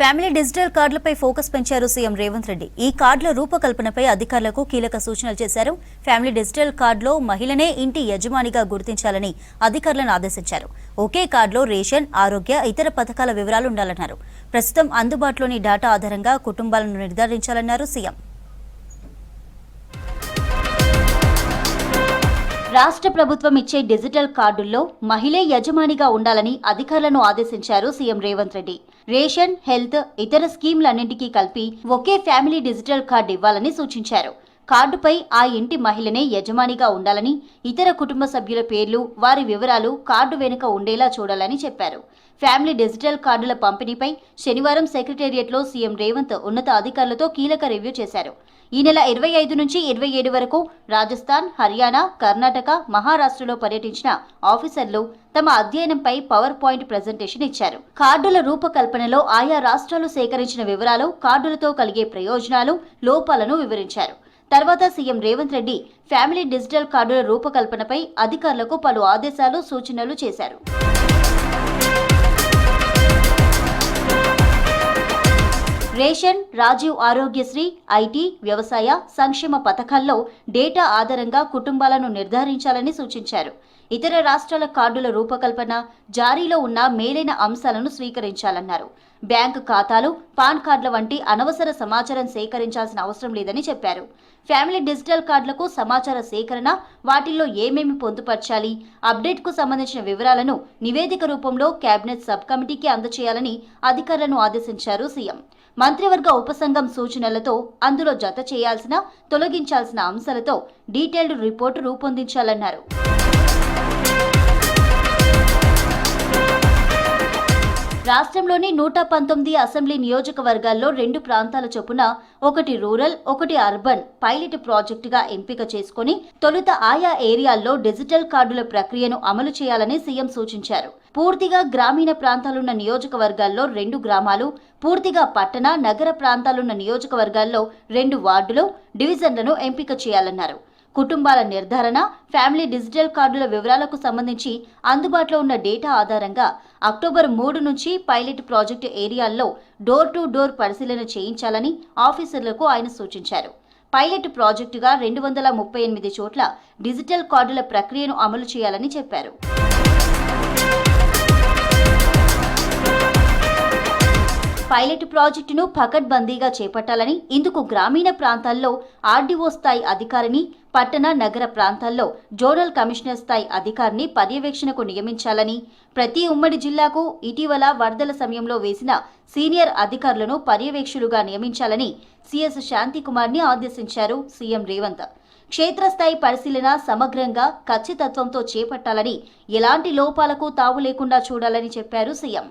Family digital కార్డులపై focus పెంచారు CM Revanth Reddy. ఈ కార్డుల రూపకల్పనపై అధికారులకు కీలక సూచనలు చేశారు. ఫ్యామిలీ డిజిటల్ కార్డులో మహిళనే ఇంటి యజమానిగా గుర్తించాలని అధికారులను ఆదేశించారు. ఒకే కార్డులో రేషన్, ఆరోగ్య, ఇతర పథకాల వివరాలు ఉండాలన్నారు. ప్రస్తుతం అందుబాటులోని డేటా ఆధారంగా కుటుంబాలను నిర్ధారించాలన్నారు సీఎం. రాష్ట్ర ప్రభుత్వం ఇచ్చే డిజిటల్ కార్డుల్లో మహిళే యజమానిగా ఉండాలని అధికారులను ఆదేశించారు CM Revanth Reddy. Ration, health, ఇతర స్కీమ్లన్నింటికీ కలిపి ఒకే ఫ్యామిలీ డిజిటల్ కార్డు ఇవ్వాలని సూచించారు. కార్డుపై ఆ ఇంటి మహిళనే యజమానిగా ఉండాలని, ఇతర కుటుంబ సభ్యుల పేర్లు, వారి వివరాలు కార్డు వెనుక ఉండేలా చూడాలని చెప్పారు. ఫ్యామిలీ డిజిటల్ కార్డుల పంపిణీపై శనివారం సెక్రటేరియట్లో సీఎం రేవంత్ ఉన్నత అధికారులతో కీలక రివ్యూ చేశారు. ఈ నెల 25 నుంచి 27 వరకు రాజస్థాన్, హర్యానా, కర్ణాటక, మహారాష్ట్రలో పర్యటించిన ఆఫీసర్లు తమ అధ్యయనంపై పవర్ పాయింట్ ప్రెజెంటేషన్ ఇచ్చారు. కార్డుల రూపకల్పనలో ఆయా రాష్ట్రాలు సేకరించిన వివరాలు, కార్డులతో కలిగే ప్రయోజనాలు, లోపాలను వివరించారు. తర్వాత CM Revanth Reddy family digital కార్డుల రూపకల్పనపై అధికారులకు పలు ఆదేశాలు, సూచనలు చేశారు. రేషన్, రాజీవ్ ఆరోగ్యశ్రీ, ఐటీ, వ్యవసాయ, సంక్షేమ పథకాల్లో డేటా ఆధారంగా కుటుంబాలను నిర్ధారించాలని సూచించారు. ఇతర రాష్ట్రాల కార్డుల రూపకల్పన, జారీలో ఉన్న మేలైన అంశాలను స్వీకరించాలన్నారు. బ్యాంకు ఖాతాలు, పాన్ కార్డుల వంటి అనవసర సమాచారం సేకరించాల్సిన అవసరం లేదని చెప్పారు. ఫ్యామిలీ డిజిటల్ కార్డులకు సమాచార సేకరణ, వాటిల్లో ఏమేమి పొందుపర్చాలి, అప్డేట్కు సంబంధించిన వివరాలను నివేదిక రూపంలో కేబినెట్ సబ్ కమిటీకి అందజేయాలని అధికారులను ఆదేశించారు సీఎం. మంత్రివర్గ ఉపసంఘం సూచనలతో అందులో జత చేయాల్సిన, తొలగించాల్సిన అంశాలతో డీటెయిల్డ్ రిపోర్టు రూపొందించాలన్నారు. రాష్ట్రంలోని 119 అసెంబ్లీ నియోజకవర్గాల్లో 2 ప్రాంతాల చొప్పున ఒకటి రూరల్, ఒకటి అర్బన్ పైలట్ ప్రాజెక్టుగా ఎంపిక చేసుకుని తొలుత ఆయా ఏరియాల్లో డిజిటల్ కార్డుల ప్రక్రియను అమలు చేయాలని సీఎం సూచించారు. పూర్తిగా గ్రామీణ ప్రాంతాలున్న నియోజకవర్గాల్లో 2 గ్రామాలు, పూర్తిగా పట్టణ, నగర ప్రాంతాలున్న నియోజకవర్గాల్లో 2 వార్డులు, డివిజన్లను ఎంపిక చేయాలన్నారు. కుటుంబాల నిర్ధారణ, ఫ్యామిలీ డిజిటల్ కార్డుల వివరాలకు సంబంధించి అందుబాటులో ఉన్న డేటా ఆధారంగా అక్టోబర్ 3 నుంచి పైలట్ ప్రాజెక్టు ఏరియాల్లో డోర్ టు డోర్ పరిశీలన చేయించాలని ఆఫీసర్లకు ఆయన సూచించారు. పైలట్ ప్రాజెక్టుగా 238 చోట్ల డిజిటల్ కార్డుల ప్రక్రియను అమలు చేయాలని చెప్పారు. పైలట్ ప్రాజెక్టును పకడ్బందీగా చేపట్టాలని, ఇందుకు గ్రామీణ ప్రాంతాల్లో ఆర్డీఓ స్థాయి అధికారిని, పట్టణ, నగర ప్రాంతాల్లో జోనల్ కమిషనర్ స్థాయి అధికారిని పర్యవేక్షణకు నియమించాలని, ప్రతి ఉమ్మడి జిల్లాకు ఇటీవల వరదల సమయంలో వేసిన సీనియర్ అధికారులను పర్యవేక్షకులుగా నియమించాలని సీఎస్ శాంతికుమార్ని ఆదేశించారు సీఎం రేవంత్. క్షేత్రస్థాయి పరిశీలన సమగ్రంగా, ఖచ్చితత్వంతో చేపట్టాలని, ఎలాంటి లోపాలకు తావు లేకుండా చూడాలని చెప్పారు సీఎం.